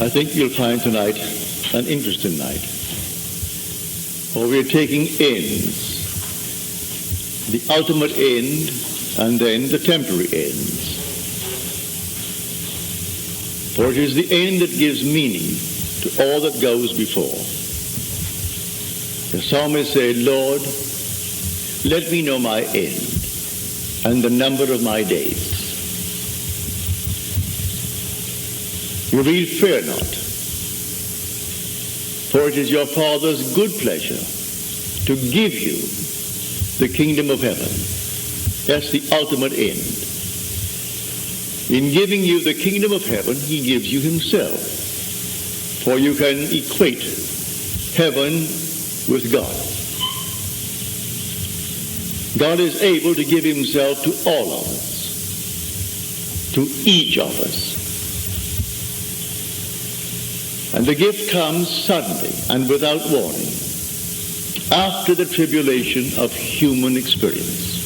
I think you'll find tonight an interesting night. For we're taking ends, the ultimate end and then the temporary ends. For it is the end that gives meaning to all that goes before. The psalmist said, Lord, let me know my end and the number of my days. You read, fear not, for it is your Father's good pleasure to give you the kingdom of heaven. That's the ultimate end. In giving you the kingdom of heaven, he gives you himself. For you can equate heaven with God. God is able to give himself to all of us, to each of us. And the gift comes suddenly and without warning, after the tribulation of human experience.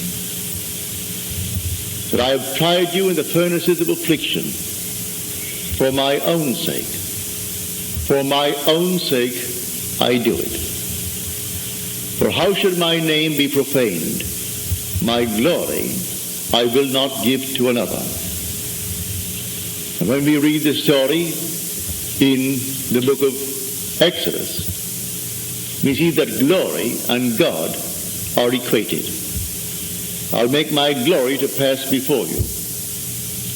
That I have tried you in the furnaces of affliction for my own sake. For my own sake I do it. For how should my name be profaned? My glory I will not give to another. And when we read the story in the book of Exodus, we see that glory and God are equated. I'll make my glory to pass before you.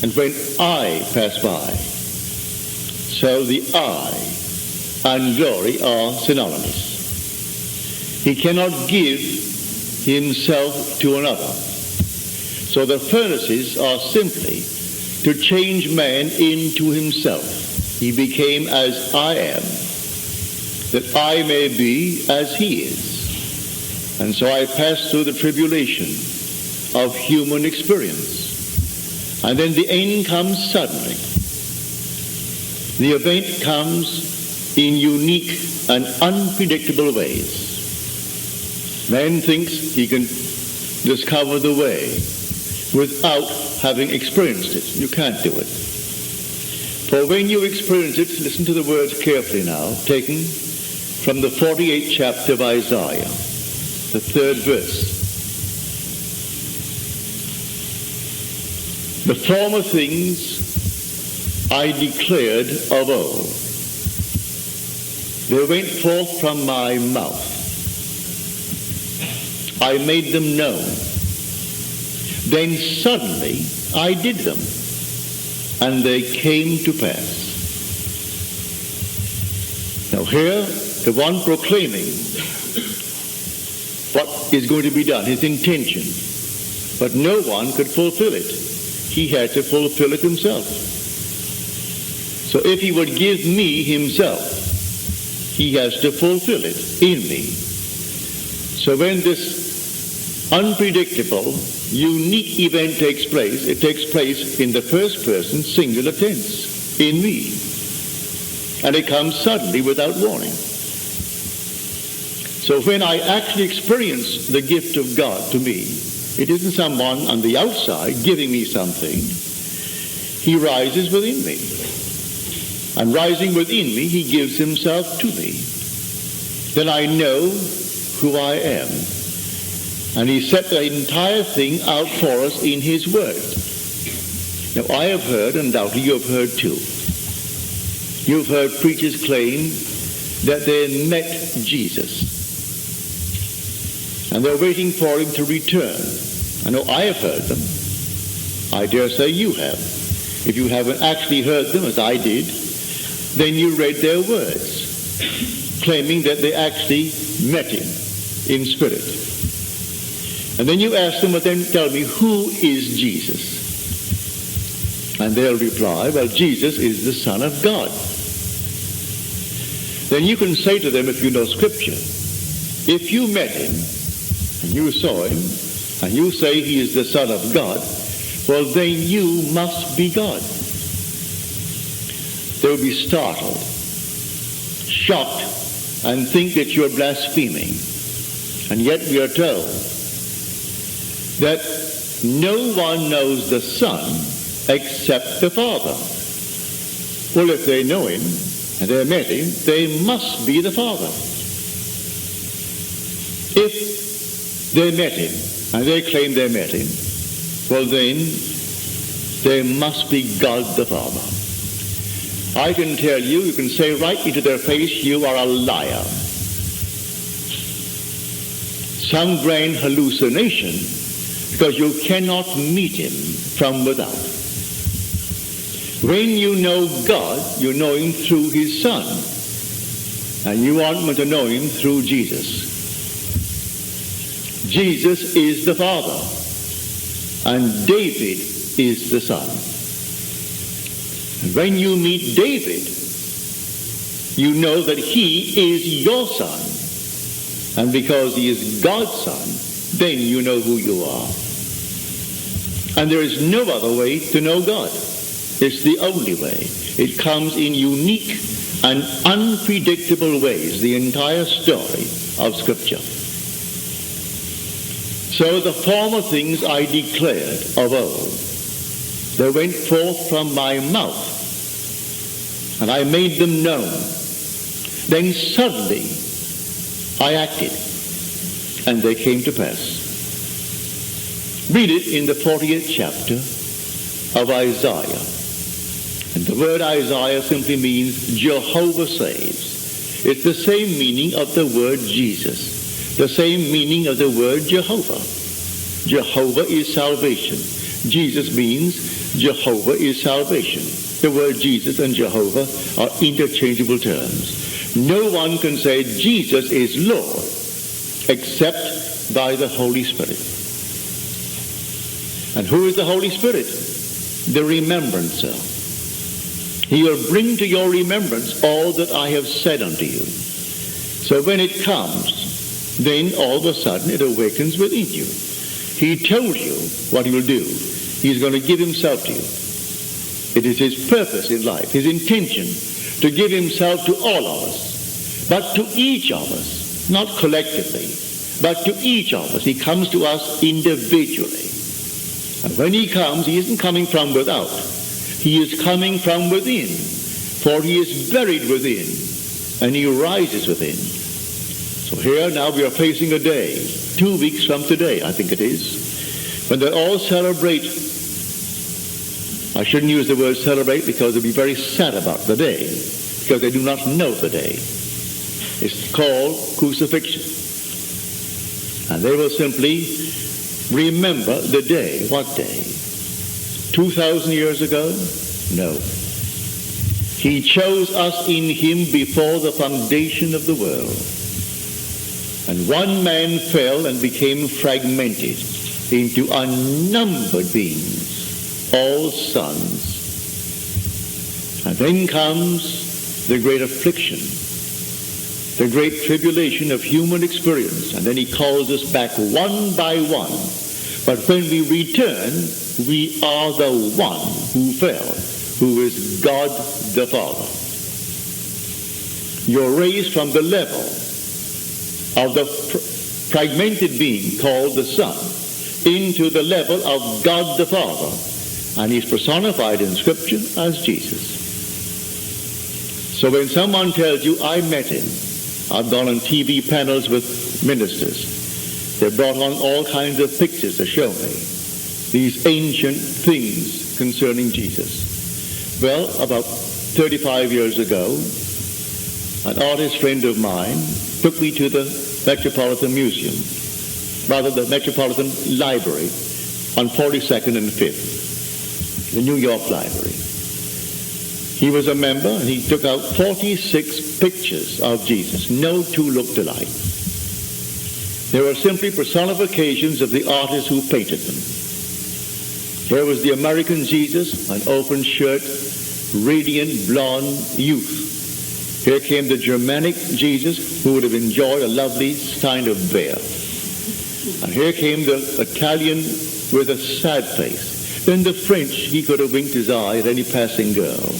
And when I pass by, so the I and glory are synonymous. He cannot give himself to another. So the furnaces are simply to change man into himself. He became as I am, that I may be as he is. And so I pass through the tribulation of human experience. And then the end comes suddenly. The event comes in unique and unpredictable ways. Man thinks he can discover the way without having experienced it. You can't do it. For when you experience it, listen to the words carefully now, taken from the 48th chapter of Isaiah, the 3rd verse. The former things I declared of old. They went forth from my mouth. I made them known. Then suddenly I did them, and they came to pass. Now here, the one proclaiming what is going to be done, his intention, but no one could fulfill it. He had to fulfill it himself. So if he would give me himself, he has to fulfill it in me. So when this unpredictable, unique event takes place, it takes place in the first person singular tense, in me. And it comes suddenly without warning. So when I actually experience the gift of God to me, it isn't someone on the outside giving me something. He rises within me. And rising within me, he gives himself to me. Then I know who I am. And he set the entire thing out for us in his word. Now I have heard, and doubtless you have heard too. You've heard preachers claim that they met Jesus. And they're waiting for him to return. I know I have heard them. I dare say you have. If you haven't actually heard them, as I did, then you read their words, claiming that they actually met him in spirit. And then you ask them, well then tell me, who is Jesus? And they'll reply, well, Jesus is the Son of God. Then you can say to them, if you know Scripture, if you met him, and you saw him, and you say he is the Son of God, well then you must be God. They'll be startled, shocked, and think that you're blaspheming. And yet we are told that no one knows the Son except the Father. Well, if they know him, and they met him, they must be the Father. If they met him, and they claim they met him, well then, they must be God the Father. I can tell you, you can say right into their face, you are a liar. Some grand hallucination, because you cannot meet him from without. When you know God, you know him through his Son. And you want to know him through Jesus. Jesus is the Father, and David is the Son. And when you meet David, you know that he is your son. And because he is God's son, then you know who you are. And there is no other way to know God. It's the only way. It comes in unique and unpredictable ways, the entire story of Scripture. So the former things I declared of old, they went forth from my mouth, and I made them known. Then suddenly I acted, and they came to pass. Read it in the 40th chapter of Isaiah. And the word Isaiah simply means Jehovah saves. It's the same meaning of the word Jesus, the same meaning of the word Jehovah. Jehovah is salvation. Jesus means Jehovah is salvation. The word Jesus and Jehovah are interchangeable terms. No one can say Jesus is Lord except by the Holy Spirit. And who is the Holy Spirit? The remembrancer. He will bring to your remembrance all that I have said unto you. So when it comes, then all of a sudden it awakens within you. He told you what he will do. He's going to give himself to you. It is his purpose in life, his intention, to give himself to all of us. But to each of us, not collectively, but to each of us. He comes to us individually. And when he comes, he isn't coming from without. He is coming from within. For he is buried within, and he rises within. So here now we are facing a day, 2 weeks from today, I think it is, when they all celebrate. I shouldn't use the word celebrate because they'll be very sad about the day, because they do not know the day. It's called crucifixion. And they will simply remember the day. What day? 2,000 years ago? No. He chose us in him before the foundation of the world. And one man fell and became fragmented into unnumbered beings, all sons. And then comes the great affliction, the great tribulation of human experience. And then he calls us back one by one. But when we return, we are the one who fell, who is God the Father. You're raised from the level of the fragmented being called the Son into the level of God the Father. And he's personified in Scripture as Jesus. So when someone tells you, I met him, I've gone on TV panels with ministers. They brought on all kinds of pictures to show me these ancient things concerning Jesus. Well, about 35 years ago, an artist friend of mine took me to the Metropolitan Museum, rather the Metropolitan Library on 42nd and 5th, the New York Library. He was a member, and he took out 46 pictures of Jesus. No two looked alike. They were simply personifications of the artists who painted them. Here was the American Jesus, an open shirt, radiant blonde youth. Here came the Germanic Jesus, who would have enjoyed a lovely kind of bear. And here came the Italian with a sad face. Then the French, he could have winked his eye at any passing girl.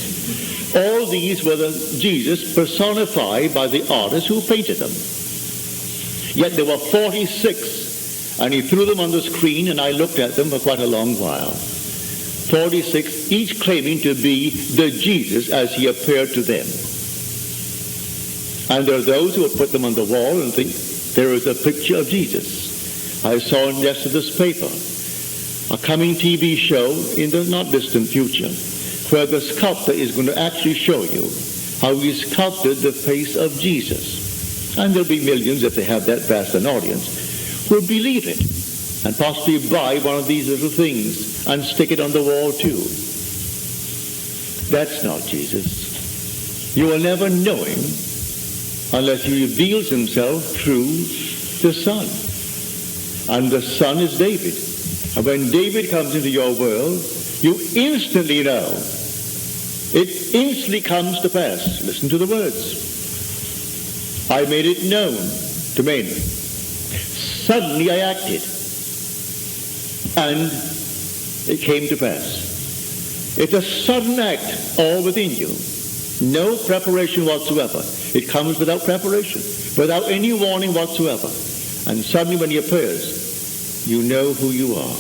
All these were the Jesus personified by the artists who painted them. Yet there were 46, and he threw them on the screen, and I looked at them for quite a long while. 46, each claiming to be the Jesus as he appeared to them. And there are those who will put them on the wall and think there is a picture of Jesus. I saw in yesterday's paper a coming TV show in the not distant future where the sculptor is going to actually show you how he sculpted the face of Jesus. And there'll be millions, if they have that vast an audience, who will believe it and possibly buy one of these little things and stick it on the wall too. That's not Jesus. You will never know him unless he reveals himself through the Son. And the Son is David. And when David comes into your world, you instantly know. It instantly comes to pass. Listen to the words. I made it known to men. Suddenly I acted. And it came to pass. It's a sudden act all within you. No preparation whatsoever. It comes without preparation, without any warning whatsoever. And suddenly when he appears, you know who you are,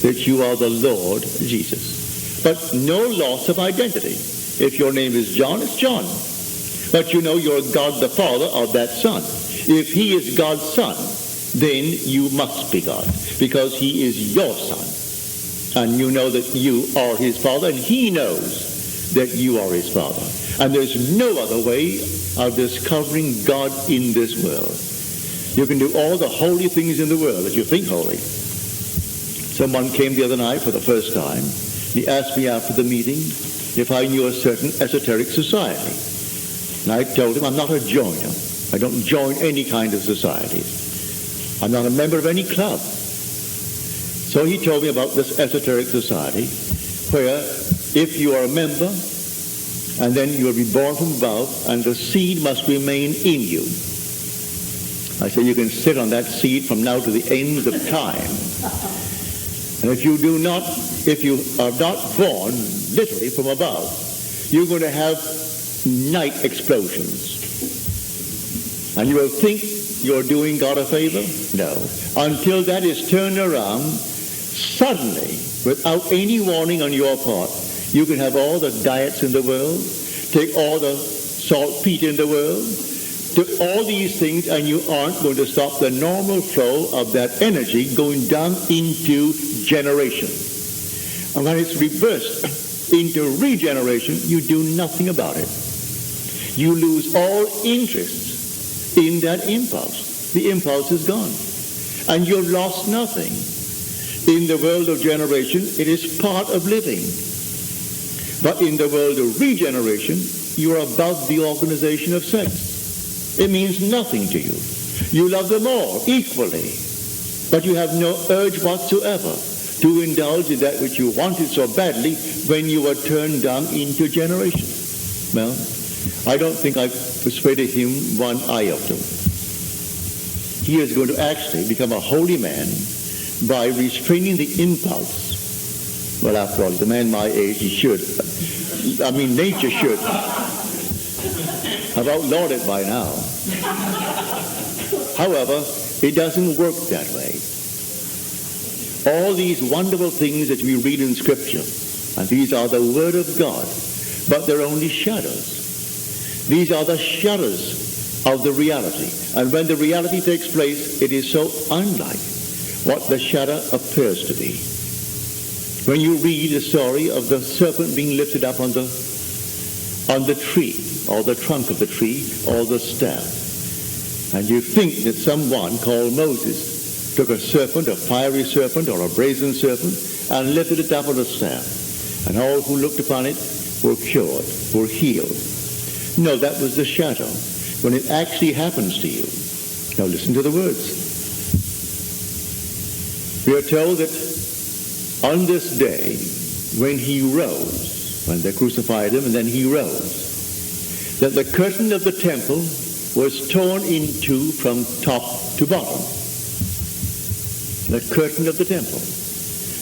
that you are the Lord Jesus. But no loss of identity. If your name is John, it's John. But you know you're God the Father of that Son. If he is God's Son, then you must be God, because he is your Son. And you know that you are his Father, and he knows that you are his Father. And there's no other way of discovering God in this world. You can do all the holy things in the world that you think holy. Someone came the other night for the first time. He asked me after the meeting if I knew a certain esoteric society. And I told him I'm not a joiner. I don't join any kind of societies. I'm not a member of any club. So he told me about this esoteric society where if you are a member and then you will be born from above and the seed must remain in you. I said you can sit on that seed from now to the ends of time. And if you are not born literally from above, you're going to have night explosions. And you will think you're doing God a favor? No. Until that is turned around, suddenly, without any warning on your part, you can have all the diets in the world, take all the saltpeter in the world, do all these things, and you aren't going to stop the normal flow of that energy going down into generation. And when it's reversed into regeneration, you do nothing about it. You lose all interest in that impulse. The impulse is gone. And you've lost nothing. In the world of generation, it is part of living. But in the world of regeneration, you are above the organization of sex. It means nothing to you. You love them all equally. But you have no urge whatsoever to indulge in that which you wanted so badly when you were turned down into generation. Well, I don't think I've persuaded him one iota. He is going to actually become a holy man by restraining the impulse. Well, after all, he's a man my age, he should. I mean, nature should. I've outlawed it by now. However, it doesn't work that way. All these wonderful things that we read in Scripture, and these are the Word of God, but they're only shadows. These are the shadows of the reality. And when the reality takes place, it is so unlike what the shadow appears to be. When you read the story of the serpent being lifted up on the tree, or the trunk of the tree, or the staff, and you think that someone called Moses took a serpent, a fiery serpent, or a brazen serpent, and lifted it up on a staff, and all who looked upon it were cured, were healed. No, that was the shadow. When it actually happens to you, now listen to the words. We are told that on this day, when he rose, when they crucified him and then he rose, that the curtain of the temple was torn in two from top to bottom. The curtain of the temple.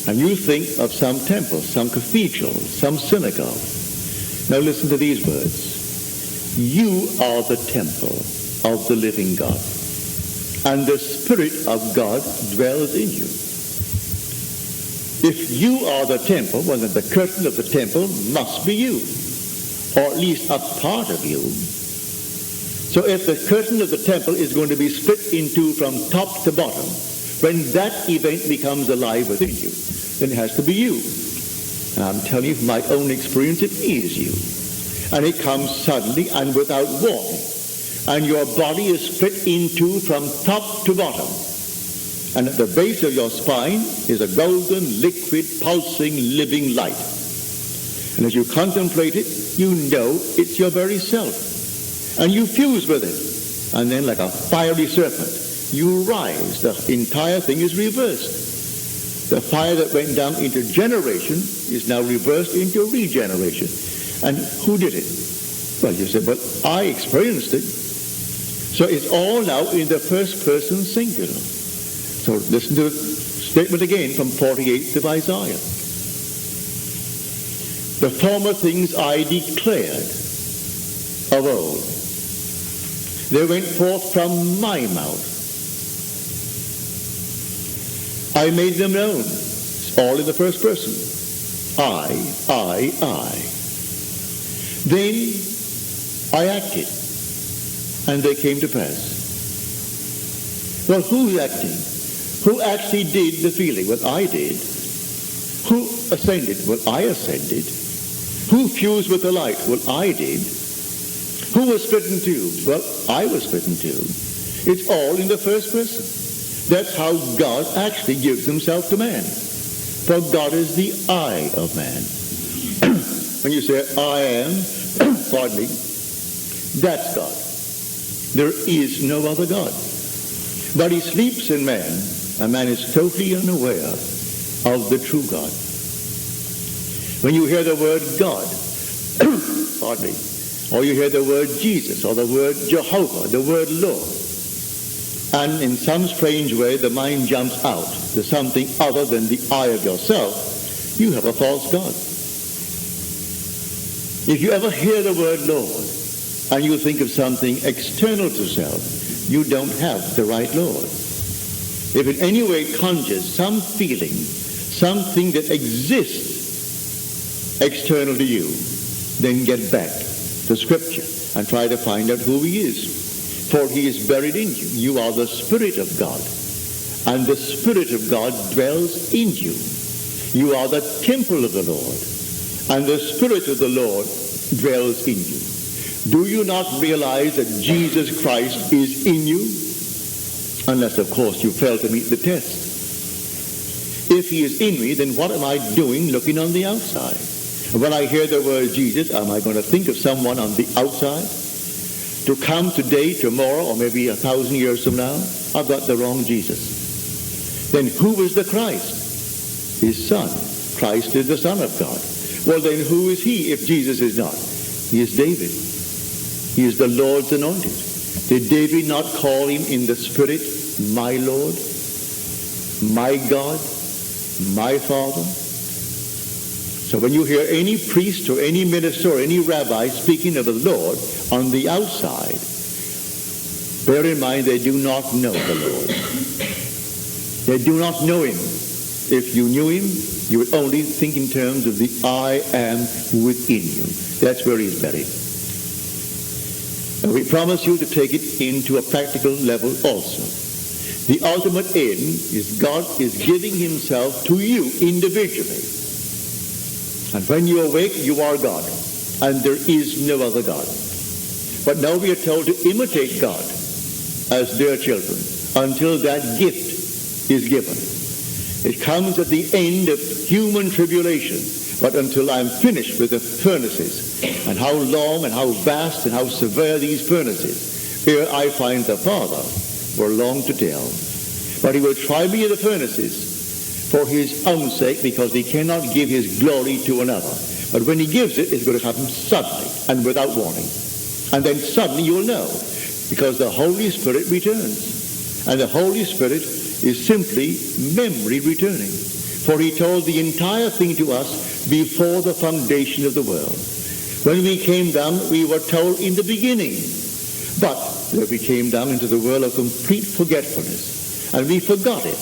And you think of some temple, some cathedral, some synagogue. Now listen to these words. You are the temple of the living God, and the Spirit of God dwells in you. If you are the temple, well then the curtain of the temple must be you, or at least a part of you. So if the curtain of the temple is going to be split in two from top to bottom, when that event becomes alive within you, then it has to be you. And I'm telling you from my own experience, it is you. And it comes suddenly and without warning. And your body is split in two from top to bottom. And at the base of your spine is a golden, liquid, pulsing, living light. And as you contemplate it, you know it's your very self. And you fuse with it. And then like a fiery serpent, you rise. The entire thing is reversed. The fire that went down into generation is now reversed into regeneration. And who did it? Well, you said, but I experienced it. So it's all now in the first person singular. So listen to the statement again from 48th of Isaiah. The former things I declared of old. They went forth from my mouth. I made them known. It's all in the first person. I. Then I acted, and they came to pass. Well, who's acting? Who actually did the feeling? Well, I did. Who ascended? Well, I ascended. Who fused with the light? Well, I did. Who was split in two? Well, I was split in two. It's all in the first person. That's how God actually gives himself to man. For God is the I of man. When you say, I am, pardon me, that's God. There is no other God. But he sleeps in man, and man is totally unaware of the true God. When you hear the word God, pardon me, or you hear the word Jesus, or the word Jehovah, the word Lord, and in some strange way the mind jumps out to something other than the I of yourself, you have a false God. If you ever hear the word Lord, and you think of something external to self, you don't have the right Lord. If in any way conjures some feeling, something that exists external to you, then get back to Scripture and try to find out who he is. For he is buried in you. You are the Spirit of God, and the Spirit of God dwells in you. You are the temple of the Lord, and the Spirit of the Lord dwells in you. Do you not realize that Jesus Christ is in you? Unless, of course, you fail to meet the test. If he is in me, then what am I doing looking on the outside? When I hear the word Jesus, am I going to think of someone on the outside? To come today, tomorrow, or maybe 1,000 years from now, I've got the wrong Jesus. Then who is the Christ? His Son. Christ is the Son of God. Well, then who is he if Jesus is not? He is David. He is the Lord's anointed. Did David not call him in the Spirit, my Lord, my God, my Father? So when you hear any priest or any minister or any rabbi speaking of the Lord on the outside, bear in mind they do not know the Lord. They do not know him. If you knew him, you would only think in terms of the I am within you. That's where he's buried. And we promise you to take it into a practical level also. The ultimate end is God is giving himself to you individually. And when you awake, you are God. And there is no other God. But now we are told to imitate God as dear children until that gift is given. It comes at the end of human tribulation. But until I'm finished with the furnaces, and how long and how vast and how severe these furnaces, here I find the Father were long to tell. But he will try me in the furnaces for his own sake, because he cannot give his glory to another. But when he gives it, it's going to happen suddenly and without warning. And then suddenly you'll know, because the Holy Spirit returns. And the Holy Spirit is simply memory returning. For he told the entire thing to us before the foundation of the world. When we came down, we were told in the beginning. But we came down into the world of complete forgetfulness. And we forgot it.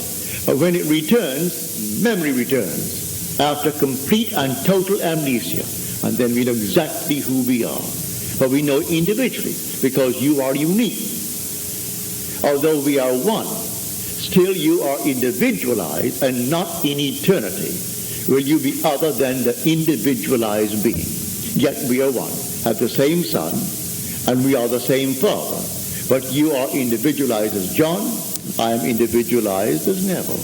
But when it returns, memory returns after complete and total amnesia. And then we know exactly who we are. but we know individually because you are unique. Although we are one, still you are individualized and not in eternity will you be other than the individualized being. Yet we are one, have the same Son, and we are the same Father. But you are individualized as John, I am individualized as Neville.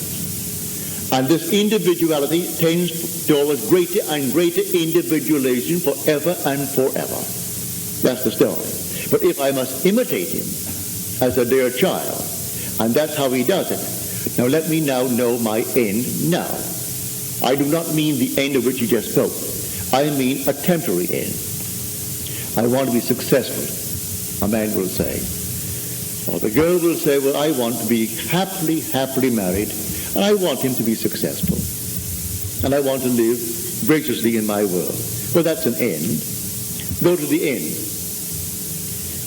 And this individuality tends towards greater and greater individualization forever and forever. That's the story. But if I must imitate him as a dear child, and that's how he does it. Now let me now know my end now. I do not mean the end of which you just spoke. I mean a temporary end. I want to be successful, a man will say. Or the girl will say, well, I want to be happily married, and I want him to be successful. And I want to live graciously in my world. Well, that's an end. Go to the end.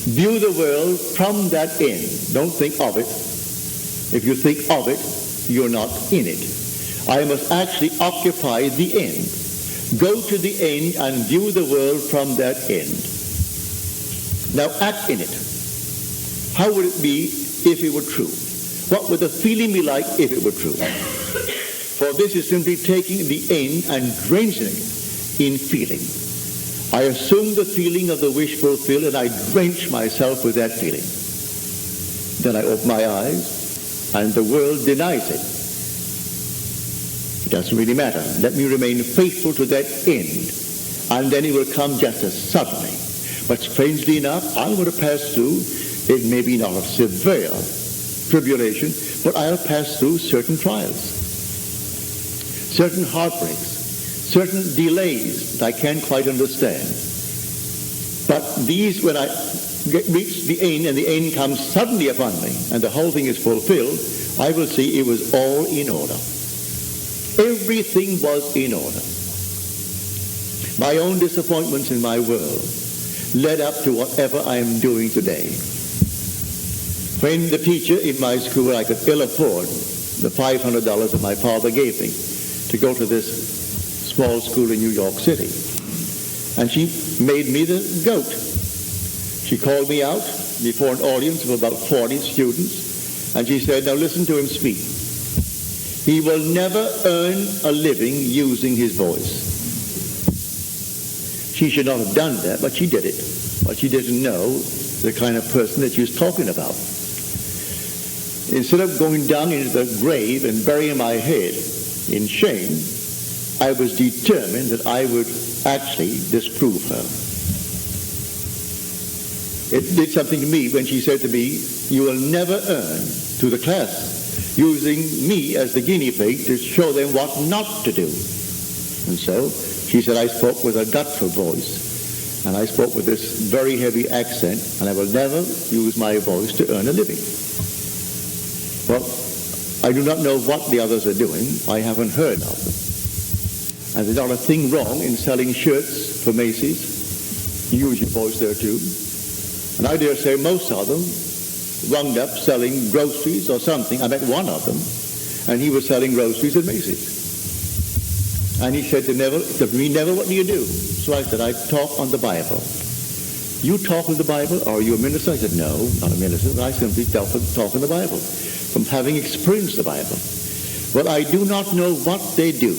View the world from that end. Don't think of it. If you think of it, you're not in it. I must actually occupy the end. Go to the end and view the world from that end. Now act in it. How would it be if it were true? What would the feeling be like if it were true? For this is simply taking the end and drenching it in feeling. I assume the feeling of the wish fulfilled and I drench myself with that feeling. Then I open my eyes and the world denies it. It doesn't really matter. Let me remain faithful to that end, and then it will come just as suddenly. But strangely enough, I'm going to pass through, it may be not a severe tribulation, but I'll pass through certain trials, certain heartbreaks, certain delays that I can't quite understand. But these, when I reach the end and the end comes suddenly upon me and the whole thing is fulfilled, I will see it was all in order. Everything was in order. My own disappointments in my world led up to whatever I am doing today. When the teacher in my school, I could ill afford the $500 that my father gave me to go to this small school in New York City. And she made me the goat. She called me out before an audience of about 40 students, and she said, now listen to him speak. He will never earn a living using his voice. She should not have done that, but she did it. But she didn't know the kind of person that she was talking about. Instead of going down into the grave and burying my head in shame, I was determined that I would actually disprove her. It did something to me when she said to me, you will never earn, to the class, using me as the guinea pig to show them what not to do. And so she said I spoke with a guttural voice, and I spoke with this very heavy accent, and I will never use my voice to earn a living. Well, I do not know what the others are doing. I haven't heard of them. And there's not a thing wrong in selling shirts for Macy's. You use your voice there too. And I dare say most of them wound up selling groceries or something. I met one of them, and he was selling groceries at Macy's. And he said to me, Neville, what do you do? So I said, I talk on the Bible. You talk on the Bible? Are you a minister? I said, no, not a minister. I simply talk on the Bible, from having experienced the Bible. But I do not know what they do,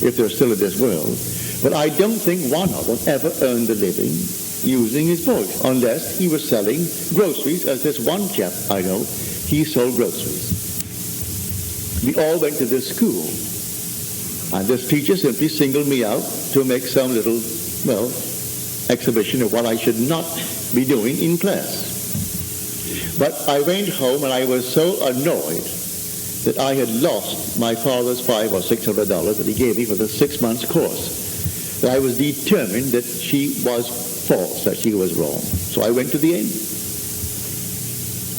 if they're still in this world. But I don't think one of them ever earned a living using his voice, unless he was selling groceries, as this one chap I know, he sold groceries. We all went to this school, and this teacher simply singled me out to make some little, exhibition of what I should not be doing in class. But I went home and I was so annoyed that I had lost my father's $500 or $600 that he gave me for the 6 months course, that I was determined that she was false, that she was wrong. So I went to the end.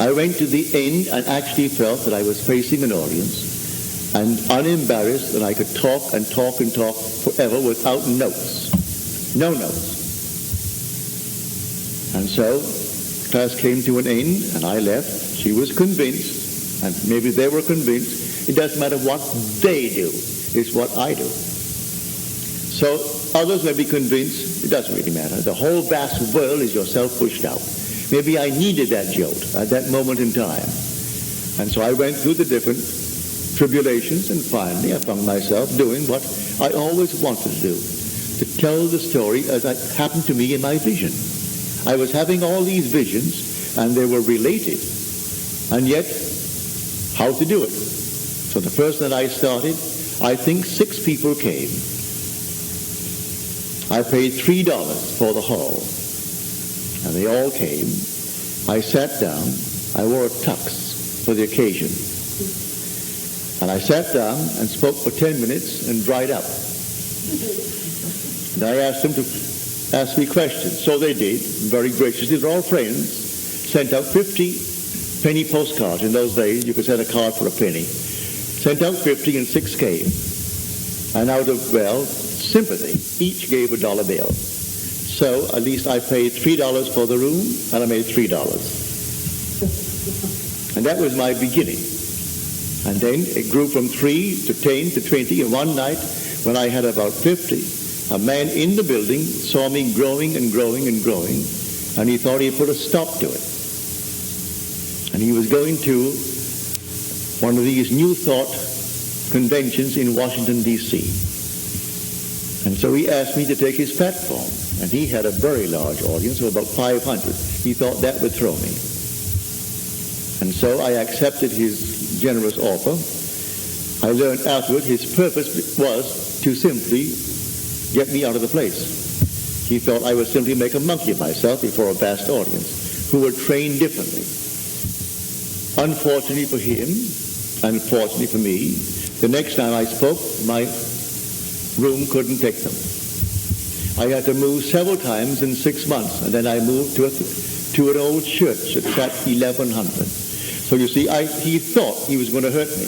I went to the end and actually felt that I was facing an audience and unembarrassed, and I could talk and talk and talk forever without notes. No notes. And so class came to an end and I left. She was convinced, and maybe they were convinced. It doesn't matter what they do, it's what I do. So others may be convinced, it doesn't really matter. The whole vast world is yourself pushed out. Maybe I needed that jolt at that moment in time. And so I went through the different tribulations, and finally I found myself doing what I always wanted to do, to tell the story as it happened to me in my vision. I was having all these visions, and they were related, and yet how to do it. So the first night I started, I think 6 people came. I paid $3 for the hall, and they all came. I sat down. I wore a tux for the occasion. And I sat down and spoke for 10 minutes and dried up. And I asked them to ask me questions. So they did, very graciously. They're all friends. Sent out 50 penny postcards. In those days, you could send a card for a penny. Sent out 50 and 6 came. And out of, sympathy, each gave a $1 bill. So at least I paid $3 for the room, and I made $3. And that was my beginning. And then it grew from 3 to 10 to 20. And one night, when I had about 50, a man in the building saw me growing and growing and growing, and he thought he'd put a stop to it. And he was going to one of these New Thought conventions in Washington, D.C. And so he asked me to take his platform. And he had a very large audience of about 500. He thought that would throw me. And so I accepted his generous offer. I learned afterward his purpose was to simply get me out of the place. He thought I would simply make a monkey of myself before a vast audience who were trained differently. Unfortunately for him, and fortunately for me, the next time I spoke, my room couldn't take them. I had to move several times in 6 months, and then I moved to an old church that sat 1,100. So you see, he thought he was going to hurt me.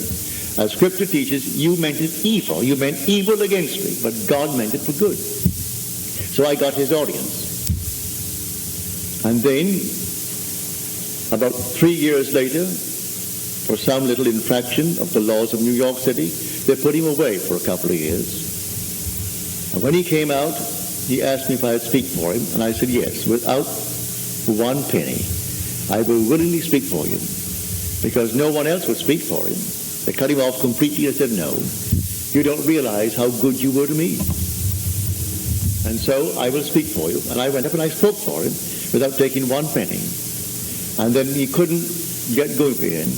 As Scripture teaches, you meant it evil. You meant evil against me, but God meant it for good. So I got his audience. And then, about 3 years later, for some little infraction of the laws of New York City, they put him away for a couple of years. And when he came out, he asked me if I would speak for him, and I said yes, without 1 penny. I will willingly speak for you, because no one else would speak for him. They cut him off completely and said, no, you don't realize how good you were to me. And so I will speak for you. And I went up and I spoke for him without taking 1 penny. And then he couldn't get going again.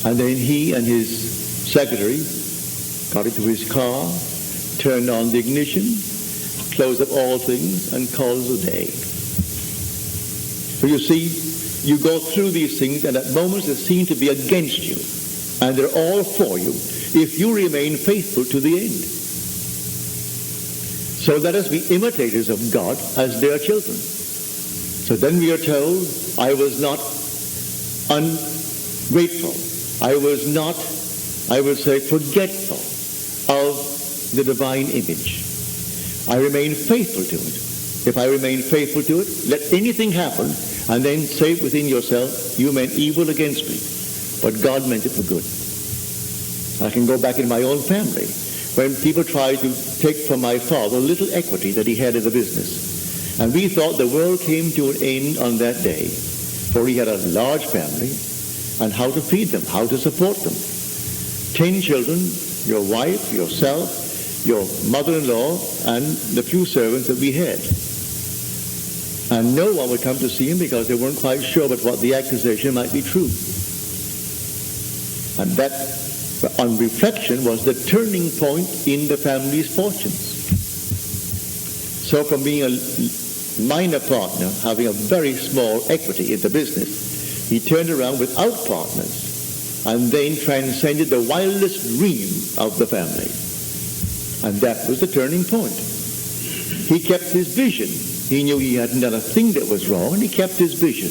And then he and his secretary got into his car, turned on the ignition, closed up all things, and called it a day. So you see, you go through these things, and at moments that seem to be against you, and they're all for you, if you remain faithful to the end. So let us be imitators of God as their children. So then we are told, I was not ungrateful. I was not, I would say, forgetful of the divine image. I remain faithful to it. If I remain faithful to it, let anything happen, and then say within yourself, you meant evil against me, but God meant it for good. I can go back in my own family. When people tried to take from my father little equity that he had in the business, and we thought the world came to an end on that day, for he had a large family, and how to feed them, how to support them. 10 children, your wife, yourself, your mother-in-law, and the few servants that we had. And no one would come to see him because they weren't quite sure but what the accusation might be true. And that, on reflection, was the turning point in the family's fortunes. So from being a minor partner, having a very small equity in the business, he turned around without partners and then transcended the wildest dream of the family. And that was the turning point. He kept his vision. He knew he hadn't done a thing that was wrong, and he kept his vision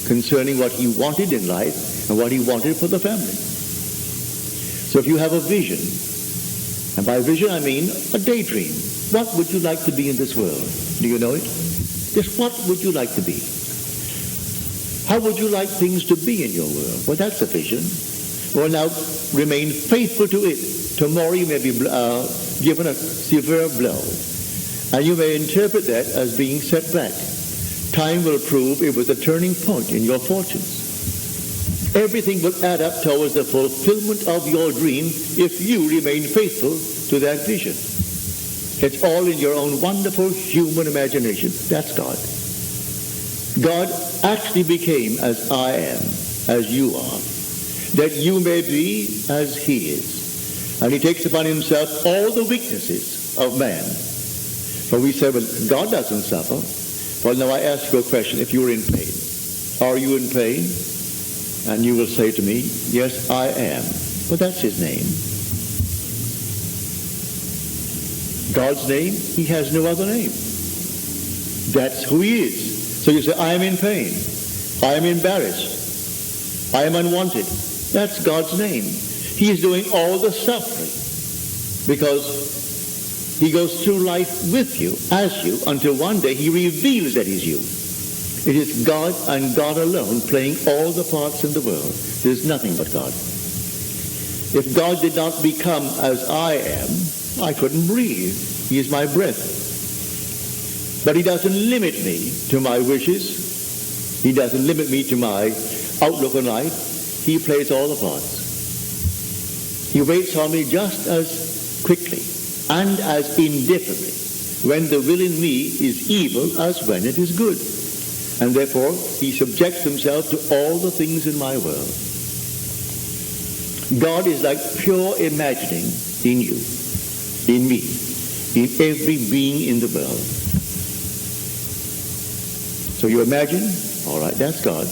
concerning what he wanted in life and what he wanted for the family. So if you have a vision, and by vision I mean a daydream, what would you like to be in this world? Do you know it? Just what would you like to be? How would you like things to be in your world? Well, that's a vision. Well, now remain faithful to it. Tomorrow you may be given a severe blow. And you may interpret that as being set back. Time will prove it was a turning point in your fortunes. Everything will add up towards the fulfillment of your dream if you remain faithful to that vision. It's all in your own wonderful human imagination. That's God. God actually became as I am, as you are, that you may be as he is. And he takes upon himself all the weaknesses of man. But we say, well, God doesn't suffer. Well, now I ask you a question. If you're in pain, are you in pain? And you will say to me, yes, I am. Well, that's his name. God's name, he has no other name. That's who he is. So you say, I am in pain. I am embarrassed. I am unwanted. That's God's name. He is doing all the suffering because he goes through life with you, as you, until one day he reveals that he's you. It is God and God alone playing all the parts in the world. There's nothing but God. If God did not become as I am, I couldn't breathe. He is my breath. But he doesn't limit me to my wishes. He doesn't limit me to my outlook on life. He plays all the parts. He waits on me just as quickly and as indifferently when the will in me is evil as when it is good. And therefore, he subjects himself to all the things in my world. God is like pure imagining in you, in me, in every being in the world. So you imagine, all right, that's God.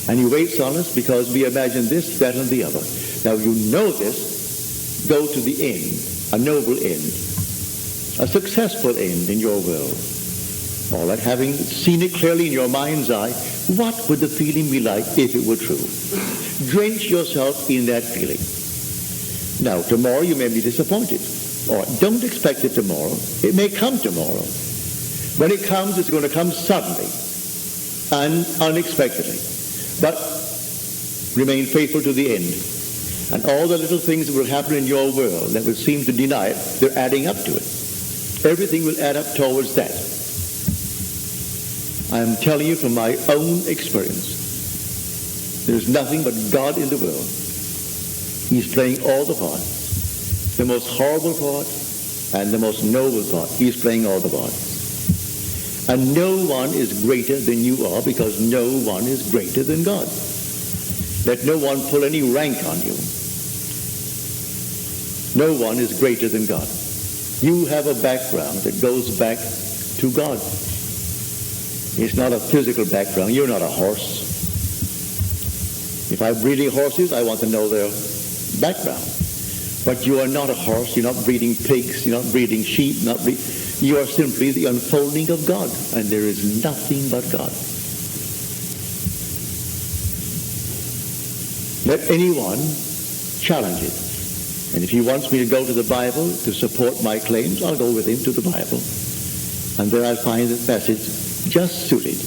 And he waits on us because we imagine this, that, and the other. Now you know this, go to the end, a noble end, a successful end in your world. All right, having seen it clearly in your mind's eye, what would the feeling be like if it were true? Drench yourself in that feeling. Now, tomorrow you may be disappointed. Or don't expect it tomorrow. It may come tomorrow. When it comes, it's going to come suddenly and unexpectedly. But remain faithful to the end. And all the little things that will happen in your world that will seem to deny it, they're adding up to it. Everything will add up towards that. I am telling you from my own experience. There's nothing but God in the world. He's playing all the parts. The most horrible part and the most noble part. He's playing all the parts. And no one is greater than you are because no one is greater than God. Let no one pull any rank on you. No one is greater than God. You have a background that goes back to God. It's not a physical background. You're not a horse. If I'm breeding horses, I want to know their background. But you are not a horse. You're not breeding pigs. You're not breeding sheep. You are simply the unfolding of God. And there is nothing but God. Let anyone challenge it. And if he wants me to go to the Bible to support my claims, I'll go with him to the Bible. And there I'll find the passage just suited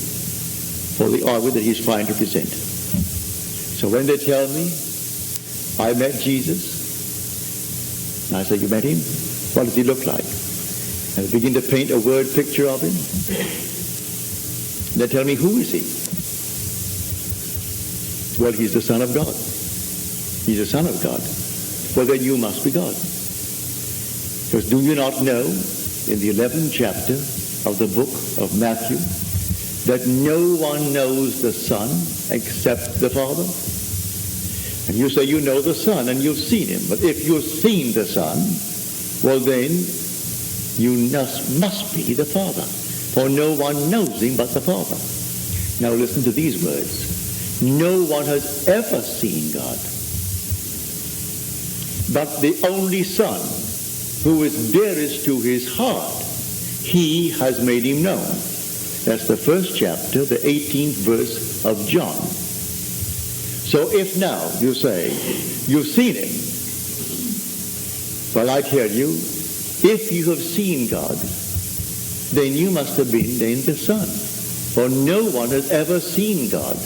for the argument that he's trying to present. So when they tell me, I met Jesus, and I say, you met him? What does he look like? And they begin to paint a word picture of him. They tell me, who is he? Well, he's the Son of God. He's the Son of God. Well, then you must be God. Because do you not know in the 11th chapter of the book of Matthew that no one knows the Son except the Father? And you say you know the Son and you've seen him. But if you've seen the Son, well then you must be the Father. For no one knows him but the Father. Now listen to these words. No one has ever seen God, but the only Son, who is dearest to his heart, he has made him known. That's the first chapter, the 18th verse of John. So if now you say, you've seen him, well, I tell you, if you have seen God, then you must have been named the Son. For no one has ever seen God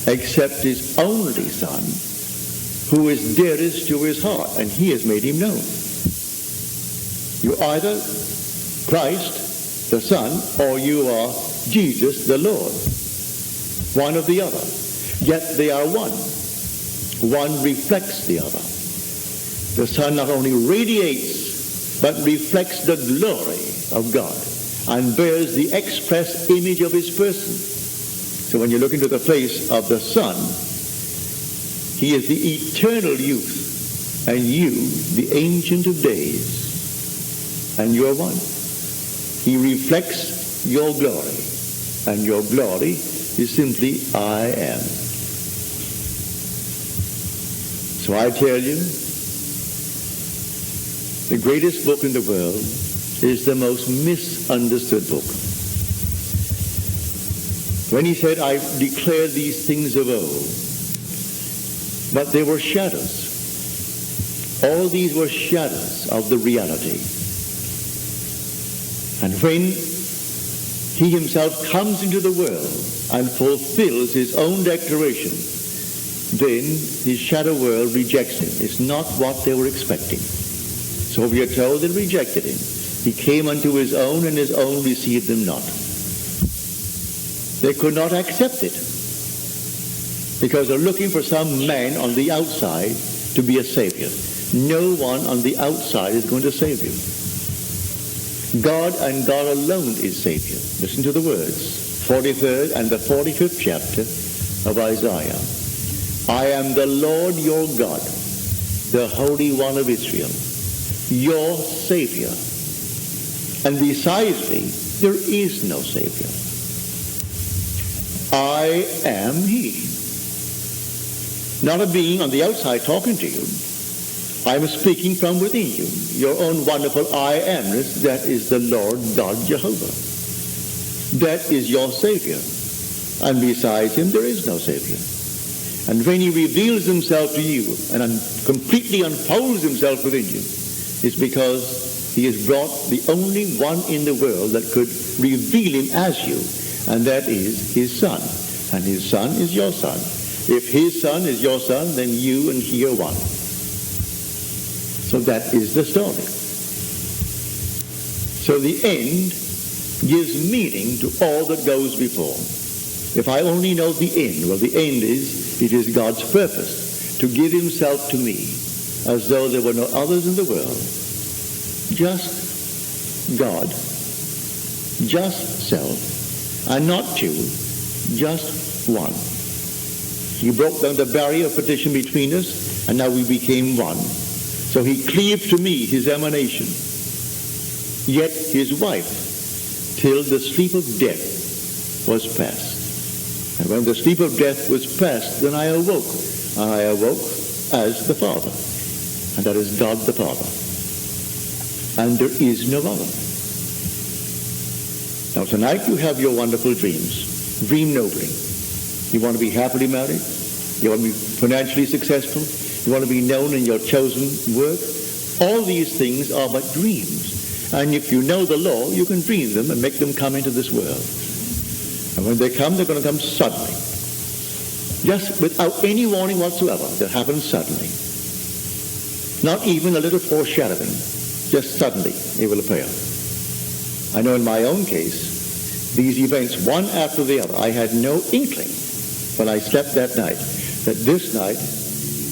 except his only Son, who is dearest to his heart, and he has made him known. You're either Christ, the Son, or you are Jesus, the Lord. One or the other. Yet they are one. One reflects the other. The Son not only radiates, but reflects the glory of God and bears the express image of his person. So when you look into the face of the Son, he is the eternal youth, and you, the Ancient of Days, and you are one. He reflects your glory, and your glory is simply I am. So I tell you, the greatest book in the world is the most misunderstood book. When he said, I declared these things of old, but they were shadows. All these were shadows of the reality. And when he himself comes into the world and fulfills his own declaration, then his shadow world rejects him. It's not what they were expecting. So we are told they rejected him. He came unto his own, and his own received him not. They could not accept it because they're looking for some man on the outside to be a savior. No one on the outside is going to save you. God and God alone is Savior. Listen to the words, 43rd and the 45th chapter of Isaiah. I am the Lord your God, the Holy One of Israel, your Savior. And besides me, there is no Savior. I am He. Not a being on the outside talking to you. I am speaking from within you. Your own wonderful I amness, that is the Lord God Jehovah. That is your Savior. And besides him, there is no Savior. And when he reveals himself to you and completely unfolds himself within you, it's because he has brought the only one in the world that could reveal him as you, and that is his Son. And his Son is your Son. If his Son is your Son, then you and he are one. So that is the story. So the end gives meaning to all that goes before. If I only know the end, well, the end is, it is God's purpose to give himself to me as though there were no others in the world. Just God, just self, and not two, just one. He broke down the barrier of partition between us, and now we became one. So he cleaved to me, his emanation, yet his wife, till the sleep of death was past. And when the sleep of death was past, then I awoke. And I awoke as the Father. And that is God the Father. And there is no other. Now tonight you have your wonderful dreams. Dream nobly. You want to be happily married? You want to be financially successful? You want to be known in your chosen work? All these things are but dreams. And if you know the law, you can dream them and make them come into this world. And when they come, they're going to come suddenly. Just without any warning whatsoever. That happens suddenly. Not even a little foreshadowing. Just suddenly it will appear. I know in my own case, these events, one after the other, I had no inkling when I slept that night, that this night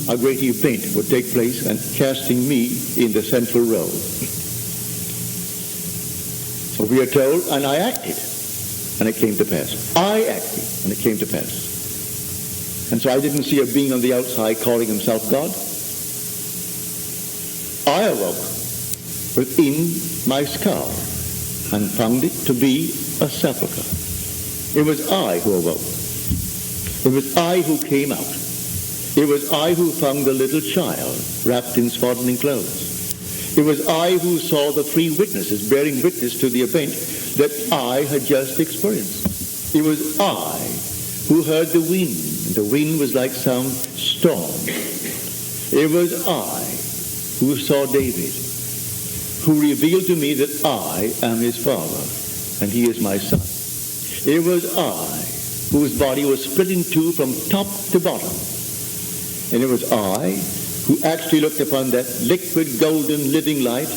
a great event would take place and casting me in the central role. So we are told, and I acted, and it came to pass. I acted, and it came to pass. And so I didn't see a being on the outside calling himself God. I awoke within my skull and found it to be a sepulchre. It was I who awoke. It was I who came out. It was I who found the little child wrapped in swaddling clothes. It was I who saw the three witnesses bearing witness to the event that I had just experienced. It was I who heard the wind, and the wind was like some storm. It was I who saw David, who revealed to me that I am his father, and he is my son. It was I whose body was split in two from top to bottom. And it was I who actually looked upon that liquid golden living light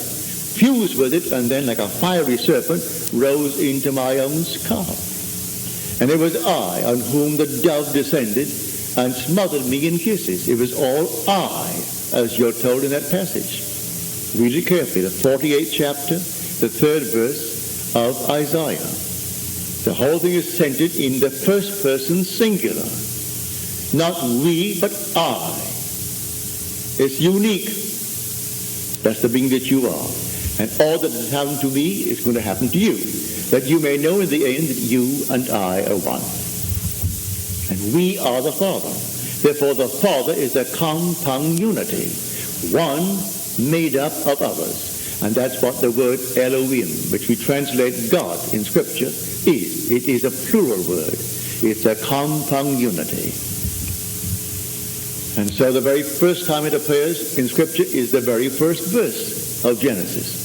fused with it, and then like a fiery serpent rose into my own skull. And it was I on whom the dove descended and smothered me in kisses. It was all I, as you're told in that passage. Read it carefully, the 48th chapter, the 3rd verse of Isaiah. The whole thing is centered in the first person singular. Not we, but I. It's unique. That's the being that you are. And all that has happened to me is going to happen to you. That you may know in the end that you and I are one. And we are the Father. Therefore, the Father is a compound unity. One made up of others. And that's what the word Elohim, which we translate God in Scripture, is. It is a plural word. It's a compound unity. And so the very first time it appears in Scripture is the very first verse of Genesis.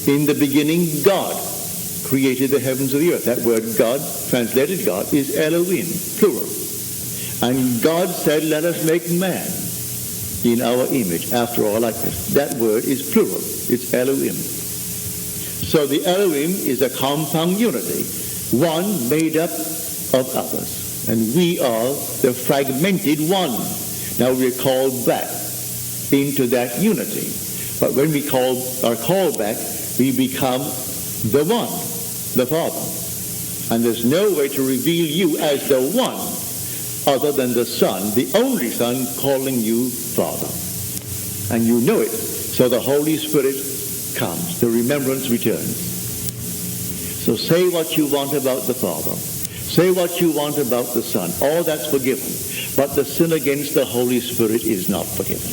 In the beginning, God created the heavens and the earth. That word God, translated God, is Elohim, plural. And God said, let us make man in our image, after our likeness. That word is plural. It's Elohim. So the Elohim is a compound unity, one made up of others. And we are the fragmented one. Now we're called back into that unity. But when we are called back, we become the one, the Father. And there's no way to reveal you as the one other than the Son, the only Son, calling you Father. And you know it. So the Holy Spirit comes. The remembrance returns. So say what you want about the Father. Say what you want about the Son. All that's forgiven. But the sin against the Holy Spirit is not forgiven.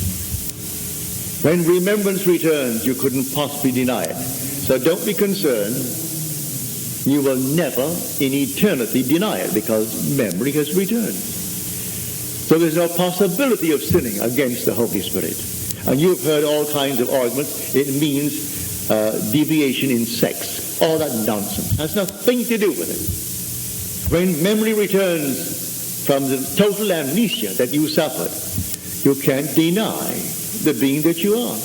When remembrance returns, you couldn't possibly deny it. So don't be concerned. You will never in eternity deny it because memory has returned. So there's no possibility of sinning against the Holy Spirit. And you've heard all kinds of arguments. It means deviation in sex. All that nonsense. Has nothing to do with it. When memory returns from the total amnesia that you suffered, you can't deny the being that you are.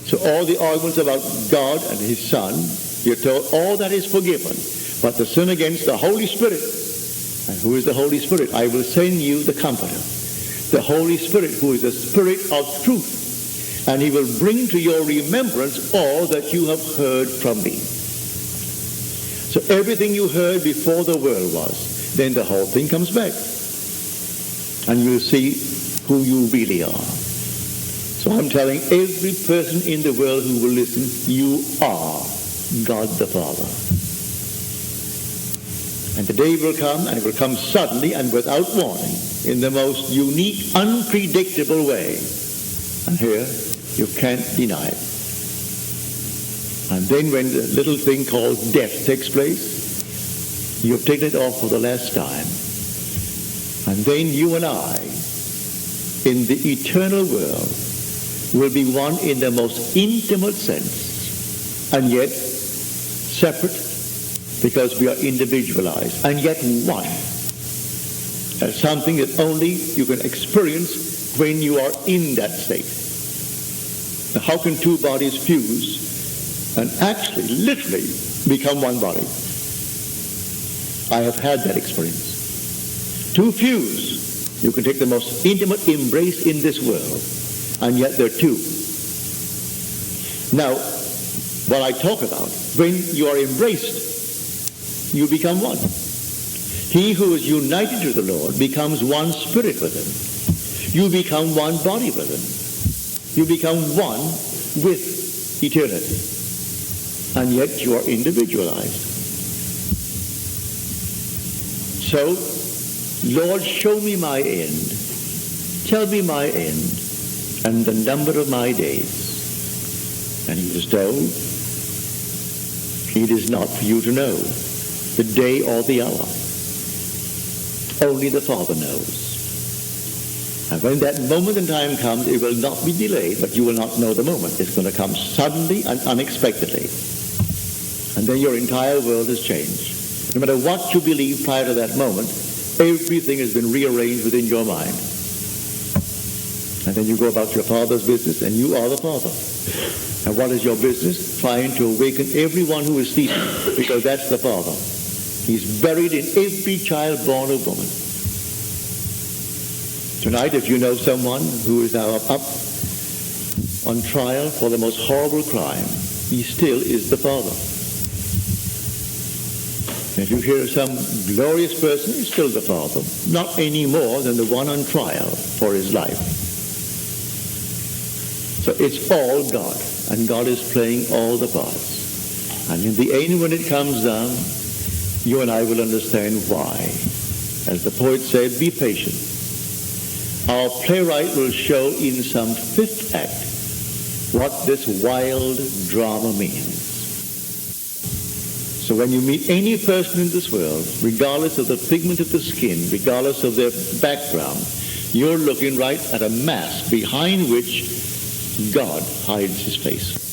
So all the arguments about God and his Son, you're told all that is forgiven. But the sin against the Holy Spirit, and who is the Holy Spirit? I will send you the Comforter. The Holy Spirit, who is the Spirit of truth. And he will bring to your remembrance all that you have heard from me. So everything you heard before the world was, then the whole thing comes back. And you'll see who you really are. So I'm telling every person in the world who will listen, you are God the Father. And the day will come, and it will come suddenly and without warning, in the most unique, unpredictable way. And here, you can't deny it. And then when the little thing called death takes place, you've taken it off for the last time. And then you and I, in the eternal world, will be one in the most intimate sense, and yet separate, because we are individualized, and yet one. That's something that only you can experience when you are in that state. Now, how can two bodies fuse and actually, literally, become one body? I have had that experience. To fuse, you can take the most intimate embrace in this world, and yet they're two. Now, what I talk about, when you are embraced, you become one. He who is united to the Lord becomes one spirit with him. You become one body with him. You become one with eternity. And yet you are individualized. So, Lord, show me my end. Tell me my end and the number of my days. And he was told, it is not for you to know the day or the hour. Only the Father knows. And when that moment in time comes, it will not be delayed, but you will not know the moment. It's going to come suddenly and unexpectedly. And then your entire world has changed. No matter what you believe prior to that moment, everything has been rearranged within your mind. And then you go about your Father's business, and you are the Father. And what is your business? Trying to awaken everyone who is sleeping, because that's the Father. He's buried in every child born of woman. Tonight, if you know someone who is now up on trial for the most horrible crime, he still is the Father. If you hear of some glorious person, he's still the Father, not any more than the one on trial for his life. So it's all God, and God is playing all the parts. And in the end, when it comes down, you and I will understand why. As the poet said, be patient. Our playwright will show in some fifth act what this wild drama means. So when you meet any person in this world, regardless of the pigment of the skin, regardless of their background, you're looking right at a mask behind which God hides his face.